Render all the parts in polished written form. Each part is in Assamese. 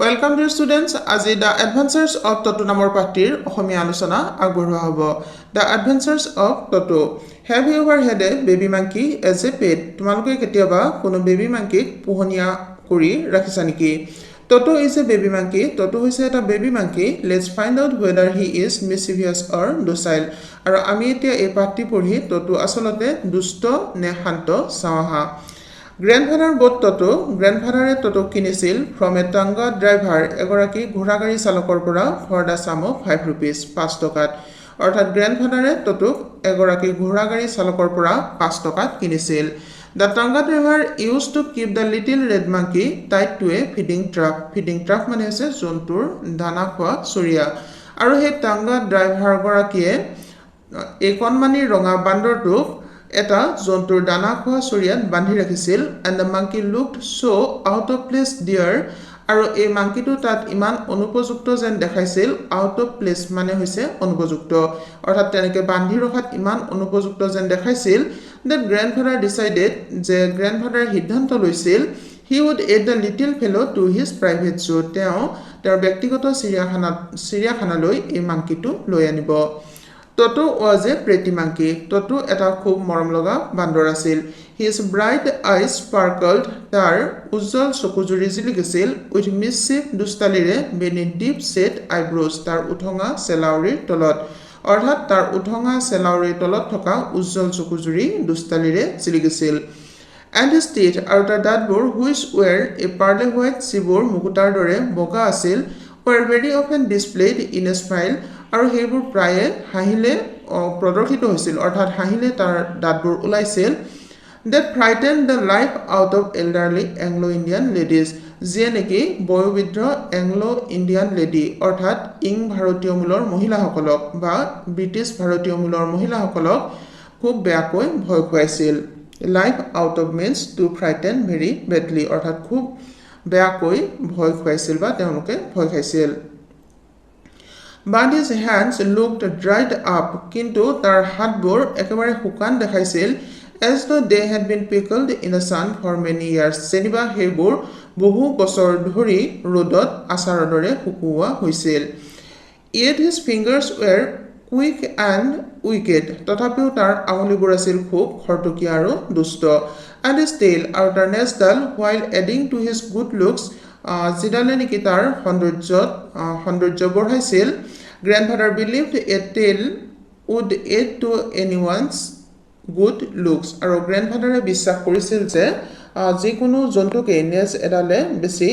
Welcome dear students. আজি the adventures of Toto নামৰ পাঠটিৰ অসমীয়া আলোচনা আগবঢ়োৱা হ'ব. The adventures of Toto. Have you ever had a baby monkey as a pet? তোমালোকে কেতিয়াবা কোনো baby monkey পোহনীয়া কৰি ৰাখিছা নেকি? Toto is a baby monkey. Toto হৈছে এটা baby monkey. Let's find out whether he is mischievous or docile. আৰু আমি এতিয়া এই পাঠটি পঢ়ি Toto আচলতে দুষ্ট নে শান্ত চাওঁ আহা. Grandfather bought Toto. Grandfather Toto কিনিছিল from a Tanga driver এগৰাকী ঘোঁৰাগাড়ী চালকৰ পৰা for the sum of 5 rupees 5 টকাত অৰ্থাৎ grandfather Toto এগৰাকী ঘোঁৰাগাড়ী চালকৰ পৰা 5 টকাত কিনিছিল The Tanga driver used to keep the little red monkey tied to a feeding trough মানে হৈছে জন্তুৰ দানা খোৱা চৰিয়া আৰু সেই Tanga driver গৰাকীয়ে একনমানি ৰঙা বান্দৰটোক এটা জন্তুৰ দানা খোৱা চৰিয়াত বান্ধি ৰাখিছিল and the monkey looked so out of place there আৰু এই মাংকিটো তাত ইমান অনুপযুক্ত যেন দেখাইছিল out of place মানে হৈছে অনুপযুক্ত অৰ্থাৎ তেনেকৈ বান্ধি ৰখাত ইমান অনুপযুক্ত যেন দেখাইছিল that grandfather decided যে grandfather সিদ্ধান্ত লৈছিল he would add the little fellow to his private zoo তেওঁৰ ব্যক্তিগত চিৰিয়াখানালৈ এই মাংকিটো লৈ আনিব Toto was a pretty monkey. Toto eta khub morom loga bandor asil. His bright eyes sparkled. Tar ujjal chokujuri jiligisil with mischief dustalire beneath deep set eyebrows. Tar uthonga selauri tolot. Orthat tar uthonga selauri tolot thoka ujjal chokujuri dustalire jiligisil. And his teeth outer dadbor which were a pearly white sibor mukutar dore boga asil were very often displayed in a smile. আৰু হেবোৰ প্ৰায়ে হাঁহিলে প্ৰদৰ্শিত হৈছিল অৰ্থাৎ হাঁহিলে তাৰ দাঁতবোৰ ওলাইছিল that frightened the life out of elderly Anglo-Indian ladies যিয়ে নেকি বয়োবৃদ্ধ Anglo-Indian lady অৰ্থাৎ ভাৰতীয় মূলৰ মহিলাসকলক বা ব্ৰিটিছ ভাৰতীয় মূলৰ মহিলাসকলক খুব বেয়াকৈ ভয় খুৱাইছিল life out of means to frighten very badly অৰ্থাৎ খুব বেয়াকৈ ভয় খুৱাইছিল বা তেওঁলোকে ভয় খাইছিল But his hands looked dried up, কিন্তু তাৰ হাতবোৰ একেবাৰে শুকান দেখাইছিল as though they had been pickled in the sun for many years. যেনিবা সেইবোৰ বহু বছৰ ধৰি ৰ'দত আচাৰৰ দৰে শুকুওৱা হৈছিল. Yet his fingers were quick and wicked. তথাপিও তাৰ আঙুলিবোৰ আছিল খুব খৰতকীয়া আৰু দুষ্ট. And his tail, আৰু তাৰ নেজডাল, while adding to his good looks, যিডালে নেকি তাৰ সৌন্দৰ্য বঢ়াইছিল grandfather believed a tail would add to anyone's good looks আৰু grandfather বিশ্বাস কৰিছিল যে যিকোনো জন্তুকে নেজ এডালে বেছি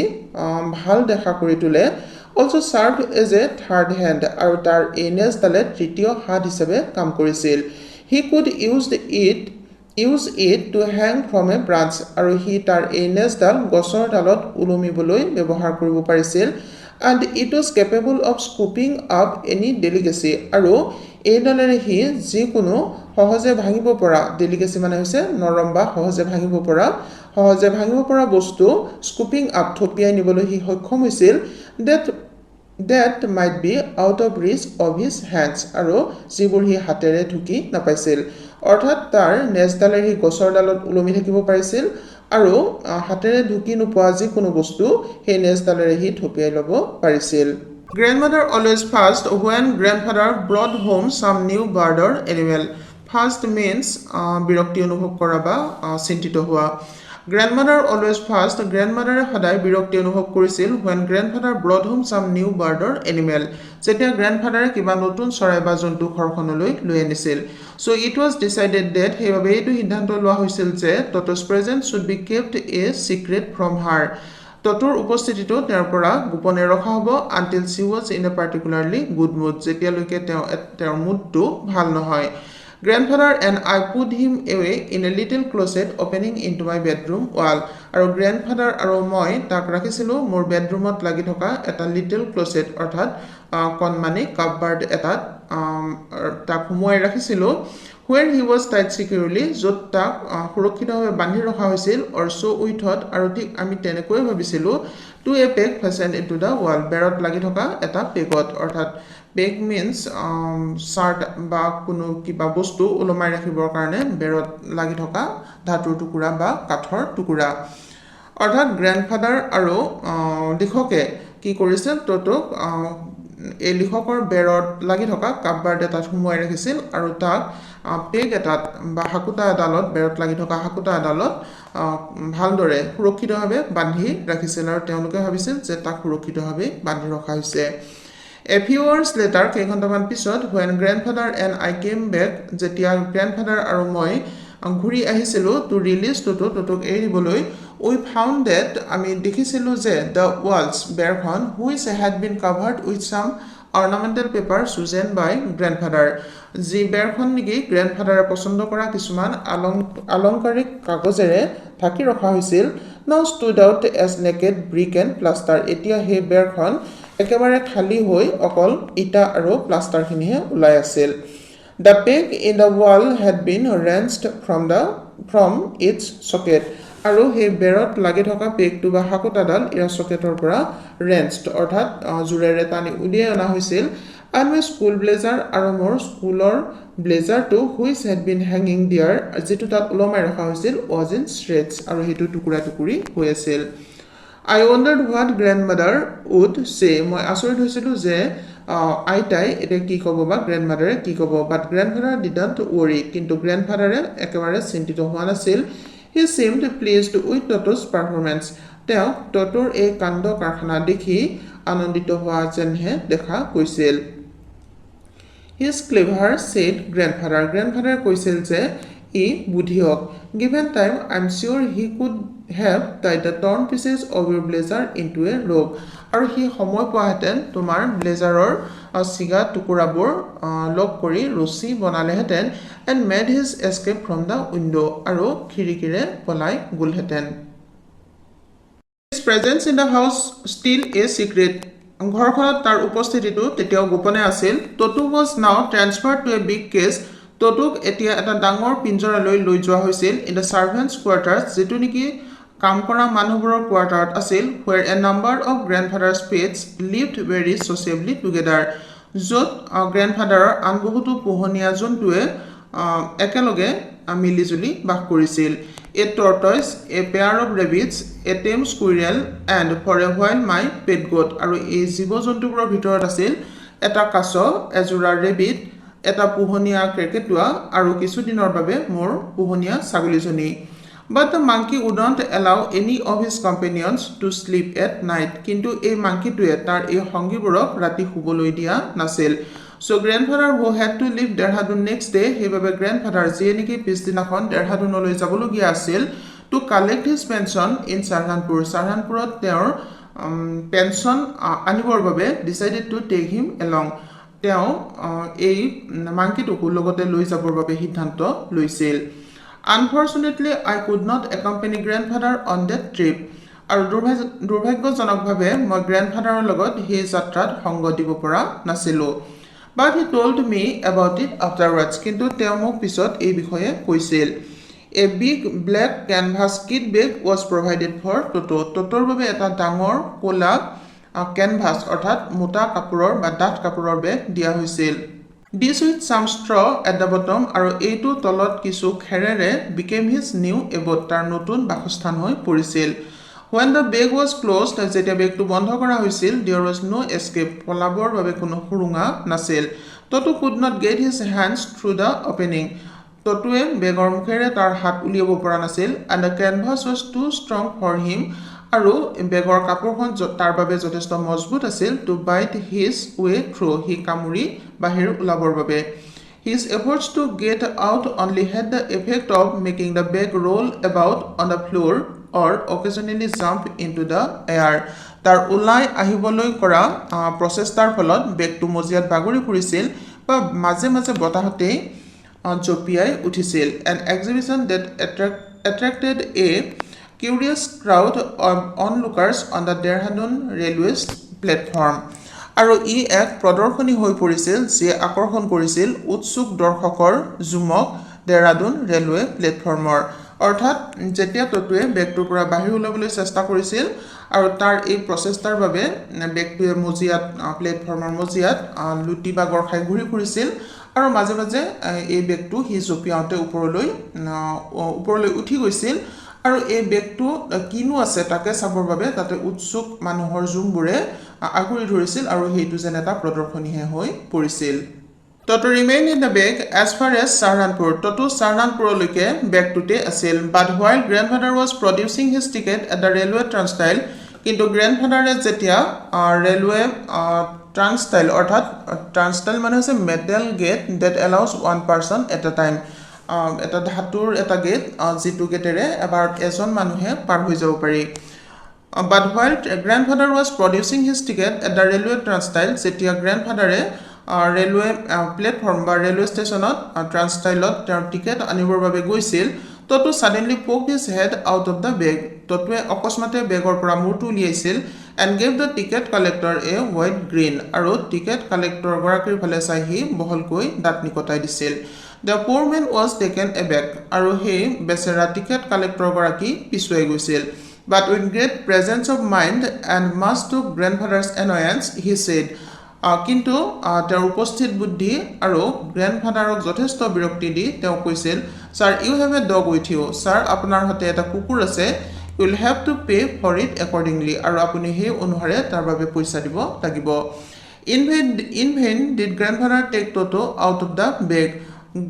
ভাল দেখা কৰি তোলে also served as a third hand আৰু তাৰ এই নেজডালে তৃতীয় হাত হিচাপে কাম কৰিছিল he could use it to hang from a branch আৰু হি তাৰ এই নেজডাল গছৰ ডালত ওলমিবলৈ ব্যৱহাৰ কৰিব পাৰিছিল and it was capable of scooping up any delicacy আৰু এই ডালেৰে হি যিকোনো সহজে ভাঙিব পৰা delicacy মানে হৈছে নৰম বা সহজে ভাঙিব পৰা বস্তু scooping up থপিয়াই নিবলৈ হি সক্ষম হৈছিল that might be out of reach of his hands আৰু যিবোৰ হি হাতেৰে ঢুকি নাপাইছিল অৰ্থাৎ তাৰ নেজডালে হি গছৰ ডালত ওলমি থাকিব পাৰিছিল আৰু হাতেৰে ঢুকি নোপোৱা যিকোনো বস্তু সেই নেজডালেৰে হি থপিয়াই ল'ব পাৰিছিল Grandmother always fussed when grandfather brought home some new bird or animal. Fussed means বিৰক্তি অনুভৱ কৰা বা চিন্তিত হোৱা Grandmother always fussed. Grandmother সদায় বিৰক্তি অনুভৱ কৰিছিল when grandfather brought home some new bird or animal. যেতিয়া grandfather কিবা নতুন চৰাই বা জন্তু ঘৰখনলৈ লৈ আনিছিল. So it was decided that সেইবাবে এইটো সিদ্ধান্ত লোৱা হৈছিল যে Toto's presence should be kept a secret from her. Totoৰ উপস্থিতিটো তেওঁৰ পৰা গোপনে ৰখা হ'ব until she was in a particularly good mood. যেতিয়ালৈকে তেওঁৰ মুডটো ভাল নহয়. Grandfather and I put him away in a little closet opening into my bedroom wall. আৰু grandfather আৰু মই তাক ৰাখিছিলো মোৰ বেডৰুমত লাগি থকা এটা little closet অৰ্থাৎ কণমানি কাপবাৰ্ড এটাত তাক সোমোৱাই ৰাখিছিলো where he was tied securely য'ত তাক সুৰক্ষিতভাৱে বান্ধি ৰখা হৈছিল or so we thought আৰু ঠিক আমি তেনেকৈ ভাবিছিলো to a peg fastened into the wall বেৰত লাগি থকা এটা পেগত অৰ্থাৎ peg means চাৰ্ট বা কোনো কিবা বস্তু ওলমাই ৰাখিবৰ কাৰণে বেৰত লাগি থকা ধাতুৰ টুকুৰা বা কাঠৰ টুকুৰা অৰ্থাৎ গ্ৰান্ডফাদাৰ আৰু লিখকে কি কৰিছিল টটোক এই লিখকৰ বেৰত লাগি থকা কাপবাৰ্ড এটাত সোমোৱাই ৰাখিছিল আৰু তাক পেগ এটাত বা হাকুটা এডালত বেৰত লাগি থকা হাকুটা এডালত ভালদৰে সুৰক্ষিতভাৱে বান্ধি ৰাখিছিল আৰু তেওঁলোকে ভাবিছিল যে তাক সুৰক্ষিতভাৱে বান্ধি ৰখা হৈছে A few hours later, কেইঘণ্টামান পিছত when grandfather and I came back, যেতিয়া grandfather আৰু মই ঘূৰি আহিছিলোঁ to release টটোক এৰিবলৈ we found that আমি দেখিছিলোঁ যে the walls বেৰখন which had been covered with some ornamental paper chosen by grandfather যি বেৰখন নেকি grandfather পছন্দ কৰা কিছুমান অলংকাৰিক কাগজেৰে ঢাকি ৰখা হৈছিল now stood out as naked brick and plaster এতিয়া সেই বেৰখন একেবাৰে খালী হৈ অকল ইটা আৰু প্লাষ্টাৰখিনিহে ওলাই আছিল The peg in the wall had been wrenched from its socket আৰু সেই বেৰত লাগি থকা পেগটো বা হাকুটাডাল ইয়াৰ সকেটৰ পৰা wrenched অৰ্থাৎ জোৰেৰে টানি উলিয়াই অনা হৈছিল and my school blazer আৰু মোৰ স্কুলৰ ব্লেজাৰটো which had been hanging there যিটো তাত ওলমাই ৰখা হৈছিল was in shreds আৰু সেইটো টুকুৰা টুকুৰি হৈ আছিল I wondered what grandmother would say. মই আচৰিত হৈছিলোঁ যে আইতাই এটা কি ক'ব বা গ্ৰেণ্ডমাদাৰে কি ক'ব but grandfather didn't worry কিন্তু গ্ৰেণ্ডফাদাৰে একেবাৰে চিন্তিত হোৱা নাছিল he seemed pleased with Toto's performance তেওঁ টটোৰ এই কাণ্ড কাৰখানা দেখি আনন্দিত হোৱা যেনহে দেখা গৈছিল He's clever said grandfather কৈছিল যে ই বুদ্ধিয়ক given time I'm sure he could have tied the torn pieces of your blazer into a rope আৰু হি সময় পোৱাহেঁতেন তোমাৰ ব্লেজাৰৰ চিগা টুকুৰাবোৰ লগ কৰি ৰছী বনালেহেঁতেন and made his escape from the window আৰু খিৰিকীৰে পলাই গ'লহেঁতেন His presence in the house still a secret ঘৰখনত তাৰ উপস্থিতিটো তেতিয়াও গোপনে আছিল Toto was now transferred to a big cage টটোক এতিয়া এটা ডাঙৰ পিঞ্জৰালৈ লৈ যোৱা হৈছিল in the servants quarters যেটো নেকি কাম কৰা মানুহবোৰৰ কোৱাৰ্টাৰত আছিল where a number of grandfather's pets lived very sociably together য'ত গ্ৰেণ্ডফাদাৰৰ আন বহুতো পোহনীয়া জন্তুৱে একেলগে মিলিজুলি বাস কৰিছিল a tortoise a pair of rabbits a tame squirrel and for a while my pet goat আৰু এই জীৱ-জন্তুবোৰৰ ভিতৰত আছিল এটা কাছ এজোৰা ৰেবিট এটা পোহনীয়া ক্ৰিকেটুৱা আৰু কিছুদিনৰ বাবে মোৰ পোহনীয়া ছাগলীজনী But the monkey wouldn't allow any of his companions to sleep at night. কিন্তু এই মাংকিটোৱে তাৰ এই সংগীবোৰক ৰাতি শুবলৈ দিয়া নাছিল So grandfather who had to leave Dehradun next day সেইবাবে grandfather যিয়ে নেকি পিছদিনাখন দেহৰাদুনলৈ যাবলগীয়া আছিল to collect his pension in Saharanpurত তেওঁৰ পেনশন আনিবৰ বাবে decided to take him along তেওঁ এই মাংকিটোকো লগতে লৈ যাবৰ বাবে সিদ্ধান্ত লৈছিল Unfortunately, I could not accompany grandfather on that trip. আৰু দুৰ্ভাগ্যজনকভাৱে মই গ্ৰেণ্ডফাদাৰৰ লগত সেই যাত্ৰাত সংগ দিব পৰা নাছিলোঁ But he told me about it afterwards. কিন্তু তেওঁ মোক পিছত এই বিষয়ে কৈছিল A big black canvas kit bag was provided for Toto. Totoৰ বাবে এটা ডাঙৰ ক'লা কেনভাছ অৰ্থাৎ মোটা কাপোৰৰ বা ডাঠ কাপোৰৰ বেগ দিয়া হৈছিল This with some straw at the bottom আৰু এইটো তলত কিছু খেৰেৰে became his new abode তাৰ নতুন বাসস্থান হৈ পৰিছিল When the bag was closed যেতিয়া বেগটো বন্ধ কৰা হৈছিল there was no escape পলাবৰ বাবে কোনো সুৰুঙা নাছিল Toto could not get his hands through the opening Totoৱে বেগৰ মুখেৰে তাৰ হাত উলিয়াব পৰা নাছিল and the canvas was too strong for him আৰু বেগৰ কাপোৰখন তাৰ বাবে যথেষ্ট মজবুত আছিল to bite his way through হি কামুৰি বাহিৰ ওলাবৰ বাবে His efforts to get out only had the effect of making the bag roll about on the floor or occasionally jump into the air তাৰ ওলাই আহিবলৈ কৰা প্ৰচেষ্টাৰ ফলত বেগটো মজিয়াত বাগৰি ফুৰিছিল বা মাজে মাজে বতাহতে জপিয়াই উঠিছিল an exhibition that attracted a curious crowd of onlookers on the Dehradun railway platform আৰু ই এক প্ৰদৰ্শনী হৈ পৰিছিল যে আকৰ্ষণ কৰিছিল উৎসুক দৰ্শকৰ জুমক দেহৰাদুন ৰেলৱে প্লেটফৰ্মৰ অৰ্থাৎ যেতিয়া টটোৱে বেগটোৰ পৰা বাহিৰ ওলাবলৈ চেষ্টা কৰিছিল আৰু তাৰ এই প্ৰচেষ্টাৰ বাবে বেগটোৱে মজিয়াত প্লেটফৰ্মৰ মজিয়াত লুটি বা গৰখাই ঘূৰি ফুৰিছিল আৰু মাজে মাজে এই বেগটো হি জপিয়াওঁতে ওপৰলৈ উঠি গৈছিল আৰু এই বেগটো কিনো আছে তাকে চাবৰ বাবে তাতে উৎসুক মানুহৰ জুমবোৰে আগুৰি ধৰিছিল আৰু সেইটো যেন এটা প্ৰদৰ্শনীহে হৈ পৰিছিল Toto remained in the bag as far as Saharanpur. Toto Saharanpurলৈকে বেগটোতে আছিল but while grandfather was producing his ticket at the railway turnstile কিন্তু গ্ৰেণ্ডফাদাৰে যেতিয়া ৰেলৱে turnstile অৰ্থাৎ turnstile মানে হৈছে metal gate that allows one person at a time এটা ধাতুৰ এটা গেট যিটো গেটেৰে এবাৰ এজন মানুহে পাৰ হৈ যাব পাৰি but while grandfather was producing his ticket at the railway turnstile যেতিয়া গ্ৰেণ্ডফাদাৰে ৰেলৱে প্লেটফৰ্ম বা ৰেলৱে ষ্টেচনত ট্ৰান্সষ্টাইলত তেওঁৰ টিকেট আনিবৰ বাবে গৈছিল Toto suddenly poked his head out of the bag. Totoৱে অকস্মাতে বেগৰ পৰা মূৰটো উলিয়াইছিল and gave the ticket collector a wide grin আৰু টিকেট কালেক্টৰ গৰাকীৰ ফালে চাই সি বহলকৈ দাঁত নিকটাই দিছিল The poor man was taken aback আৰু সেই বেচেৰা টিকেট কালেক্টৰ গৰাকী পিছুৱাই গৈছিল But with great presence of mind and much to grandfather's annoyance, he said, কিন্তু তেওঁৰ উপস্থিত বুদ্ধি আৰু গ্ৰেণ্ডফাদাৰক যথেষ্ট বিৰক্তি দি তেওঁ কৈছিল Sir, you have a dog with you. Sir, আপোনাৰ হাতে এটা কুকুৰ আছে You will have to pay for it accordingly. আৰু আপুনি সেই অনুসাৰে তাৰ বাবে পইচা দিব লাগিব In vain did grandfather take Toto out of the bag.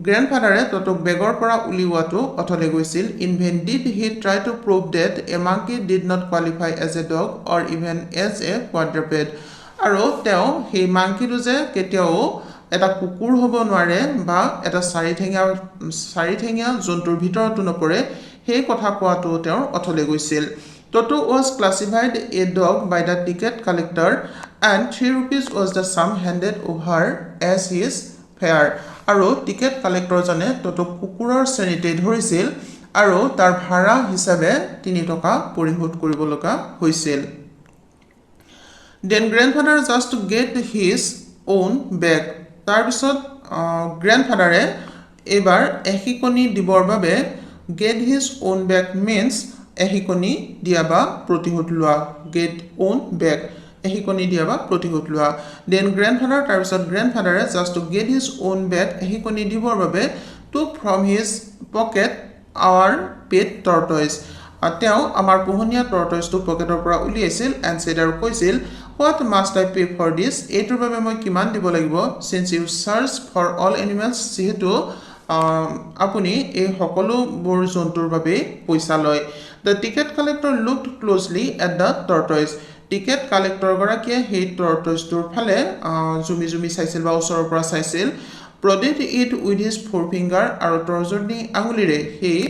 গ্ৰেণ্ডফাদাৰে টটোক বেগৰ পৰা উলিওৱাটো অথলে গৈছিল In vain did he try to prove that a monkey did not qualify as a dog or even as a quadruped. আৰু তেওঁ সেই মাংকিটো যে কেতিয়াও এটা কুকুৰ হ'ব নোৱাৰে বা এটা চাৰিঠেঙীয়া জন্তুৰ ভিতৰতো নপৰে সেই কথা কোৱাটো তেওঁৰ অথলে গৈছিল Toto was classified a dog by the ticket collector and 3 rupees was the sum handed over as his fare আৰু টিকেট কালেক্টৰজনে টটোক কুকুৰৰ শ্ৰেণীতে ধৰিছিল আৰু তাৰ ভাড়া হিচাপে 3 টকা পৰিশোধ কৰিব লগা হৈছিল Then grandfather just to get his own bag. তাৰ পিছত গ্ৰেণ্ডফাদাৰে এবাৰ এহিকনি দিবৰ বাবে get his own bag means এহিকনি দিয়া বা প্ৰতিশোধ লোৱা get own bag এহিকনি দিয়া বা প্ৰতিশোধ লোৱা Then grandfather তাৰ পিছত গ্ৰেণ্ডফাদাৰে just to get his own bag এহিকনি দিবৰ বাবে took from his pocket our pet tortoise তেওঁ আমাৰ পোহনীয়া টৰ্টইজটো পকেটৰ পৰা উলিয়াইছিল and said আৰু কৈছিল What must I pay for this? এইটোৰ বাবে মই কিমান দিব লাগিব Since you search for all animals যেহেতু আপুনি এই সকলোবোৰ জন্তুৰ বাবে পইচা লয় The ticket collector looked closely at the tortoise. Ticket collector গৰাকীয়ে সেই টৰ্টইজটোৰ ফালে জুমি চাইছিল বা ওচৰৰ পৰা চাইছিল Prodded it with his forefinger আৰু তৰ্জনী আঙুলিৰে সেই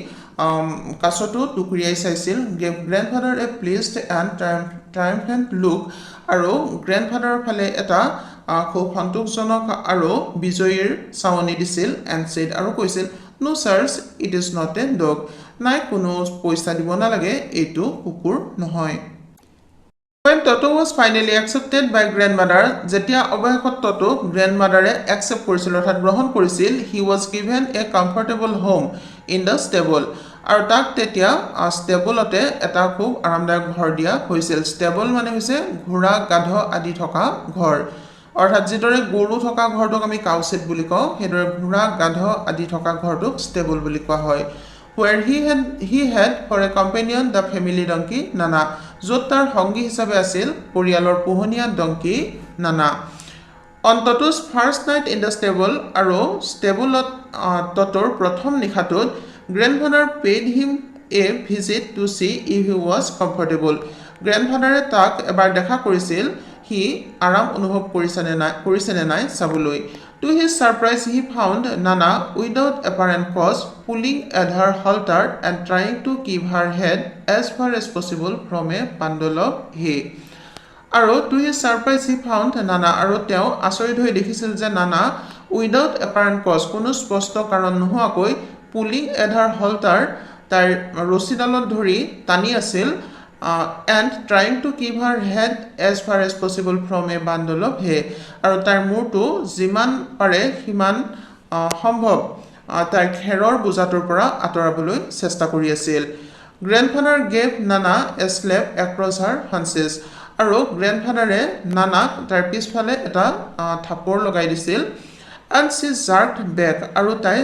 কাছটো টুকুৰিয়াই চাইছিল Gave grandfather a pleased and triumphant look আৰু গ্ৰেণ্ডফাদাৰৰ ফালে এটা খুব সন্তোষজনক আৰু বিজয়ীৰ চাৱনি দিছিল and said আৰু কৈছিল No sirs, it is not a dog. নাই কোনো পইচা দিব নালাগে এইটো কুকুৰ নহয় When Toto was finally accepted by grandmother, যেতিয়া অৱশেষত Toto grandmotherৰে accept কৰিছিল অৰ্থাৎ গ্ৰহণ কৰিছিল he was given a comfortable home in the stable আৰু তাক তেতিয়া ষ্টেবলতে এটা খুব আৰামদায়ক ঘৰ দিয়া হৈছিল ষ্টেবল মানে হৈছে ঘোঁৰা গাধ আদি থকা ঘৰ অৰ্থাৎ যিদৰে গৰু থকা ঘৰটোক আমি কাউচেট বুলি কওঁ সেইদৰে ঘোঁৰা গাধ আদি থকা ঘৰটোক ষ্টেবল বুলি কোৱা হয় where he had for a companion the family donkey Nana য'ত তাৰ সংগী হিচাপে আছিল পৰিয়ালৰ পোহনীয়া ডংকি নানা On Toto's first night in the stable আৰু ষ্টেবলত টটোৰ প্ৰথম নিশাটোত grandfather paid him a visit to see if he was comfortable grandfatherৰে তাক এবাৰ দেখা কৰিছিল হি আৰাম অনুভৱ কৰিছেনে নাই চাবলৈ To his surprise, he found Nana without apparent cause pulling at her halter and trying to keep her head as far as possible from a bundle of hay. আৰু to his surprise, he found Nana আৰু তেওঁ আচৰিত হৈ দেখিছিল যে Nana without apparent cause কোনো স্পষ্ট কাৰণ নোহোৱাকৈ pulling at her halter তাইৰ ৰছীডালত ধৰি টানি আছিল and trying to keep her head as far as possible from a bundle of hay আৰু তাৰ মূৰটো যিমান পাৰে সিমান সম্ভৱ তাৰ খেৰৰ বোজাটোৰ পৰা আঁতৰাবলৈ চেষ্টা কৰি আছিল grandfather gave Nana a slap across her haunches আৰু grandfatherৰে নানাক তাৰ পিছফালে এটা থাপৰ লগাই দিছিল and she jerked back আৰু তাই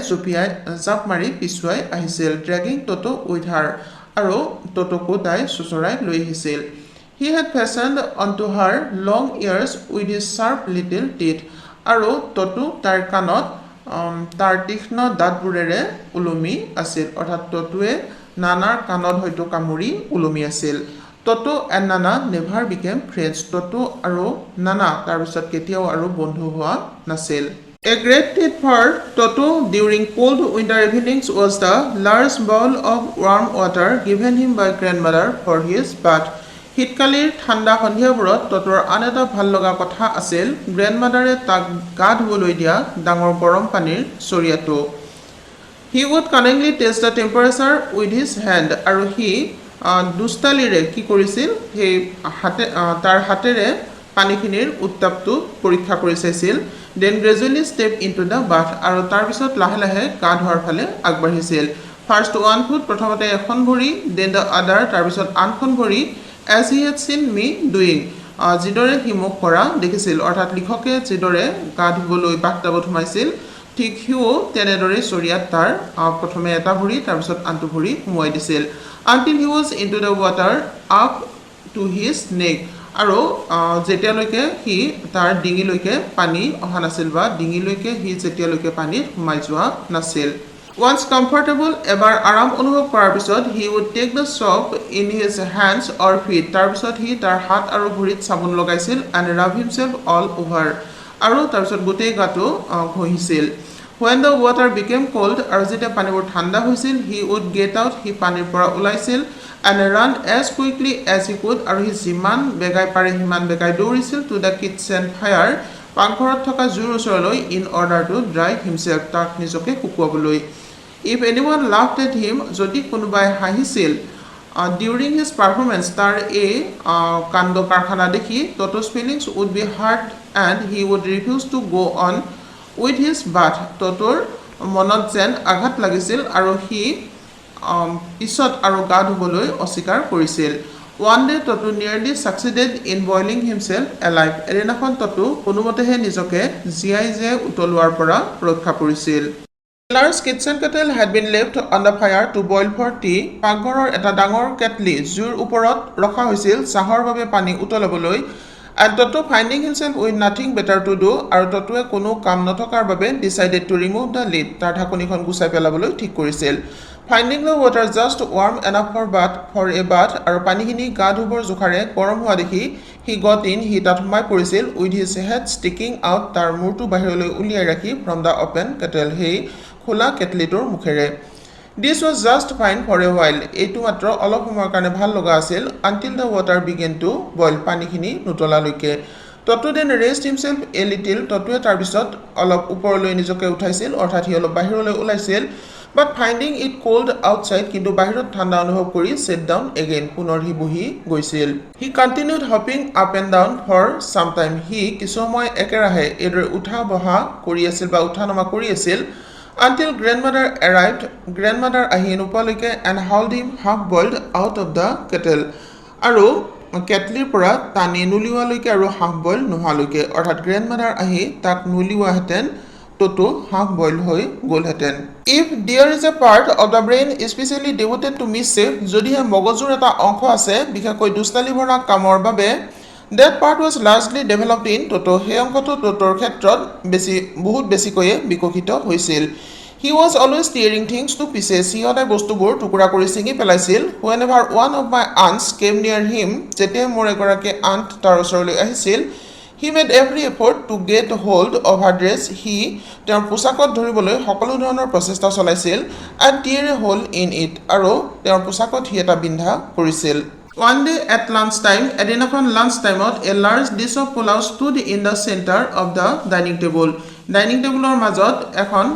জাপ মাৰি পিছুৱাই আহিছিল dragging Toto with her আৰু টটোকো তাই চুচৰাই লৈ আহিছিল He had fastened onto her long ears with his sharp little teeth. আৰু টটু তাৰ কাণত তাৰ তীক্ষ্ণ দাঁতবোৰেৰে ওলমি আছিল অৰ্থাৎ টটুৱে নানাৰ কাণত হয়তো কামুৰি ওলমি আছিল Toto and Nana never became friends. Toto আৰু Nana তাৰপিছত কেতিয়াও আৰু বন্ধু হোৱা নাছিল A great treat for Toto during cold winter evenings was the large bowl of warm water given him by grandmother for his bath. শীতকালীৰ ঠাণ্ডা সন্ধিয়াবোৰত টটৰ আন এটা ভাল লগা কথা আছিল গ্ৰেণ্ডমাদাৰে তাক গা ধুবলৈ দিয়া ডাঙৰ গৰম পানীৰ চৰিয়াটো He would cunningly test the temperature with his hand আৰু হি দুষ্টালিৰে কি কৰিছিল সেই তাৰ হাতেৰে পানীখিনিৰ উত্তাপটো পৰীক্ষা কৰি চাইছিল then gradually step into the bath আৰু তাৰ পিছত লাহে লাহে গা ধোৱাৰ ফালে আগবাঢ়িছিল first one foot প্ৰথমতে এখন ভৰি then the other তাৰ পিছত আনখন ভৰি as he had seen me doing যিদৰে হি মোক কৰা দেখিছিল অৰ্থাৎ লিখকে যিদৰে গা ধুবলৈ বাথটাবত সোমাইছিল ঠিক হিও তেনেদৰে চৰিয়াত তাৰ প্ৰথমে এটা ভৰি তাৰ পিছত আনটো ভৰি সোমাই দিছিল until he was into the water up to his neck আৰু যেতিয়ালৈকে হি তাৰ ডিঙিলৈকে পানী অহা নাছিল বা ডিঙিলৈকে হি যেতিয়ালৈকে পানীত সোমাই যোৱা নাছিল Once comfortable এবাৰ আৰাম অনুভৱ কৰাৰ পিছত he would take the soap in his hands or feet তাৰ পিছত হি তাৰ হাত আৰু ভৰিত সাবুন লগাইছিল and rub himself all over আৰু তাৰ পিছত গোটেই গাটো ঘঁহিছিল When the water became cold আৰু যেতিয়া পানীবোৰ ঠাণ্ডা হৈছিল he would get out হি পানীৰ পৰা ওলাইছিল and run as quickly as he could আৰু হি যিমান বেগাই পাৰে সিমান বেগাই দৌৰিছিল to the kitchen fire পাকঘৰত থকা জুইৰ ওচৰলৈ in order to dry himself তাক নিজকে শুকুৱাবলৈ If anyone laughed at him যদি কোনোবাই হাঁহিছিল during his performance তাৰ এই কাণ্ড কাৰখানা দেখি Toto's feelings would be hurt and he would refuse to go on with his bath Totoৰ মনত যেন আঘাত লাগিছিল আৰু হি পিছত আৰু গা ধুবলৈ অস্বীকাৰ কৰিছিল One day Toto nearly succeeded in boiling himself alive এদিনাখন Toto কোনোমতেহে নিজকে জীয়াই যে উতলোৱাৰ পৰা ৰক্ষা কৰিছিল Large kitchen kettle had been left on the fire to boil for tea. পাকঘৰৰ এটা ডাঙৰ কেটলি জুইৰ ওপৰত ৰখা হৈছিল চাহৰ বাবে পানী উতলাবলৈ and Toto finding himself with nothing better to do আৰু টটোৱে কোনো কাম নথকাৰ বাবে decided to remove the lid তাৰ ঢাকনিখন গুচাই পেলাবলৈ ঠিক কৰিছিল Finding the water just warm enough for a bath আৰু পানীখিনি গা ধুবৰ জোখাৰে গৰম হোৱা দেখি he got in হি তাত সোমাই পৰিছিল with his head sticking out তাৰ মূৰটো বাহিৰলৈ উলিয়াই ৰাখি from the open kettle সেই খোলা কেটলিটোৰ মুখেৰে This was just fine for a while এইটো মাত্ৰ অলপ সময়ৰ কাৰণে ভাল লগা আছিল until the water began to boil পানীখিনি নুতলালৈকে Toto then raised himself a little টটোৱে তাৰ পিছত অলপ ওপৰলৈ নিজকে উঠাইছিল অৰ্থাৎ হি অলপ বাহিৰলৈ ওলাইছিল But finding it cold outside কিন্তু বাহিৰত ঠাণ্ডা অনুভৱ কৰি sit down again পুনৰ হি বহি গৈছিল He continued hopping up and down for some time হি কিছু সময় একেৰাহে এইদৰে উঠা বহা কৰি আছিল বা উঠা নমা কৰি আছিল Until grandmother arrived grandmother আহি নোপোৱালৈকে and hauled him half boiled out of the kettle আৰু কেটলিৰ পৰা টানি নুলিওৱালৈকে আৰু half boiled নোহোৱালৈকে অৰ্থাৎ grandmother আহি তাক নুলিওৱাহেঁতেন Toto half boiled হৈ গ'লহেঁতেন If there is a part of the brain especially devoted to mischief যদিহে মগজুৰ এটা অংশ আছে বিশেষকৈ দুষ্টালি ভৰা কামৰ বাবে That part was largely developed in Toto সেই অংশটো Totoৰ ক্ষেত্ৰত বহুত বেছিকৈয়ে বিকশিত হৈছিল He was always tearing things to pieces হি সদায় বস্তুবোৰ টুকুৰা কৰি ছিঙি পেলাইছিল Whenever one of my aunts came near him যেতিয়া মোৰ এগৰাকী aunt তাৰ ওচৰলৈ আহিছিল He made every effort to get hold of her dress হি তেওঁৰ পোছাকত ধৰিবলৈ সকলো ধৰণৰ প্ৰচেষ্টা চলাইছিল and tear a hole in it আৰু তেওঁৰ পোছাকত হি এটা বিন্ধা কৰিছিল One day at lunchtime, এদিনাখন lunch timeত a large dish of pulao stood in the center of the dining table. Dining tableৰ মাজত এখন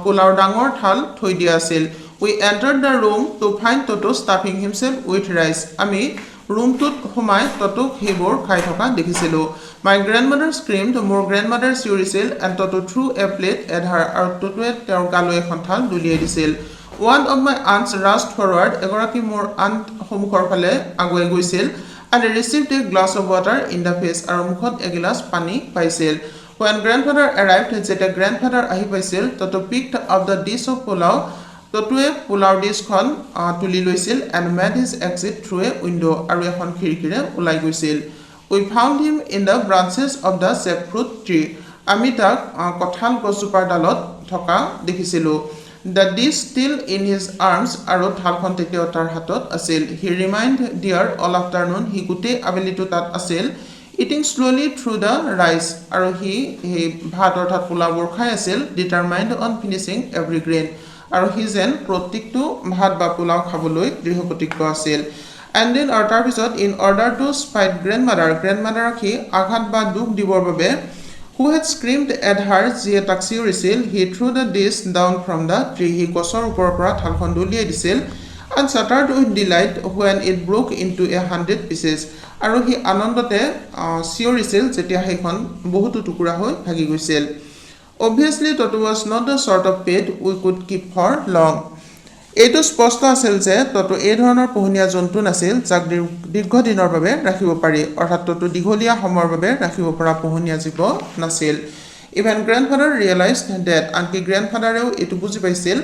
পোলাওৰ ডাঙৰ থাল থৈ দিয়া আছিল. We entered the room to find Toto stuffing himself with rice. আমি ৰুমটোত সোমাই Totoক সেইবোৰ খাই থকা দেখিছিলো. My grandmother screamed, মোৰ grandmother চিঞৰিছিল and Toto threw a plate at her আৰু Totoৱে তেওঁৰ গালৈ এখন থাল দলিয়াই দিছিল. One of my aunts rushed forward এগৰাকী মোৰ aunt সন্মুখৰ ফালে আগুৱাই গৈছিল and received a glass of water in the face আৰু মুখত এগিলাচ পানী পাইছিল When grandfather arrived যেতিয়া grandfather আহি পাইছিল Toto picked up the dish of pulao টটোৱে pulao ডিছখন তুলি লৈছিল and made his exit through a window' আৰু এখন খিৰিকীৰে ওলাই গৈছিল we found him in the branches of the jackfruit tree আমি তাক কঁঠাল গছজোপাৰ ডালত থকা দেখিছিলোঁ the dish still in his arms আৰু থালখন তেতিয়াও তাৰ হাতত আছিল he remained there all afternoon সি গোটেই আবেলিটো তাত আছিল eating slowly through the rice আৰু সি সেই ভাত অৰ্থাৎ পোলাওবোৰ খাই আছিল determined on finishing every grain আৰু সি যেন প্ৰত্যেকটো ভাত বা পোলাও খাবলৈ দৃঢ়প্ৰতিজ্ঞ আছিল এণ্ড দেন আৰু তাৰপিছত ইন অৰ্ডাৰ টু স্পাইট গ্ৰেণ্ডমাদাৰক সি আঘাত বা দুখ দিবৰ বাবে who had screamed at her যিয়ে তাক চিঞৰিছিল he threw the dish down from the tree সি গছৰ ওপৰৰ পৰা থালখন দলিয়াই দিছিল and shuddered with delight when it broke into 100 pieces আৰু সি আনন্দতে চিঞৰিছিল যেতিয়া সেইখন বহুতো টুকুৰা হৈ ভাগি গৈছিল obviously Toto was not the sort of pet we could keep for long এইটো স্পষ্ট আছিল যে টটো এই ধৰণৰ পোহনীয়া জন্তু নাছিল যাক দীৰ্ঘদিনৰ বাবে ৰাখিব পাৰি অৰ্থাৎ টটো দীঘলীয়া সময়ৰ বাবে ৰাখিব পৰা পোহনীয়া জীৱ নাছিল ইভেন গ্ৰেণ্ডফাদাৰ ৰিয়েলাইজড ডেট আনকি গ্ৰেণ্ডফাদাৰেও এইটো বুজি পাইছিল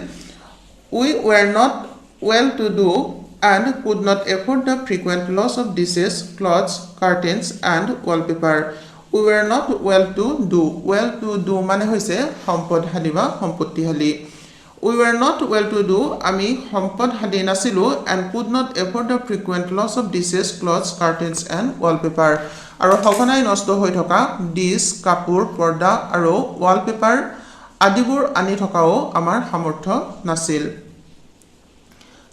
we were not well to do and could not afford the frequent loss of dishes clothes curtains and wallpaper we were not well to do মানে হৈছে সম্পদশালী বা সম্পত্তিশালী We were not well to do আমি সম্পদশালী নাছিলোঁ and could not afford the frequent loss of dishes, clothes, curtains and wallpaper আৰু সঘনাই নষ্ট হৈ থকা ডিছ কাপোৰ পৰ্দা আৰু ৱালপেপাৰ আদিবোৰ আনি থকাও আমাৰ সামৰ্থ্য নাছিল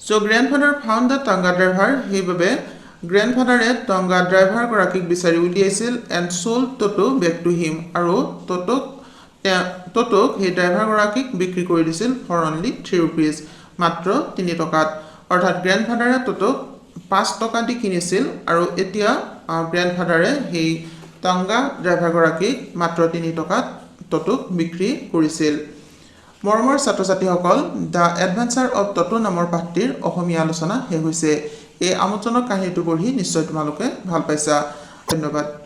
So grandfather found the tanga driver সেইবাবে গ্ৰেণ্ডফাদাৰে টংগা ড্ৰাইভাৰগৰাকীক বিচাৰি উলিয়াইছিল and sold Toto back to him আৰু টটোক সেই ড্ৰাইভাৰগৰাকীক বিক্ৰী কৰি দিছিল ফৰ অনলি 3 rupees মাত্ৰ 3 টকাত অৰ্থাৎ গ্ৰেণ্ডফাদাৰে টটোক 5 টকা দি কিনিছিল আৰু এতিয়া গ্ৰেণ্ডফাদাৰে সেই টংগা ড্ৰাইভাৰগৰাকীক মাত্ৰ 3 টকাত টটোক বিক্ৰী কৰিছিল মৰমৰ ছাত্ৰ-ছাত্ৰীসকল দ্য এডভেঞ্চাৰ অফ টটো নামৰ পাঠটিৰ অসমীয়া আলোচনা শেষ হৈছে এই আমোদজনক কাহিনীটো পঢ়ি নিশ্চয় তোমালোকে ভাল পাইছা ধন্যবাদ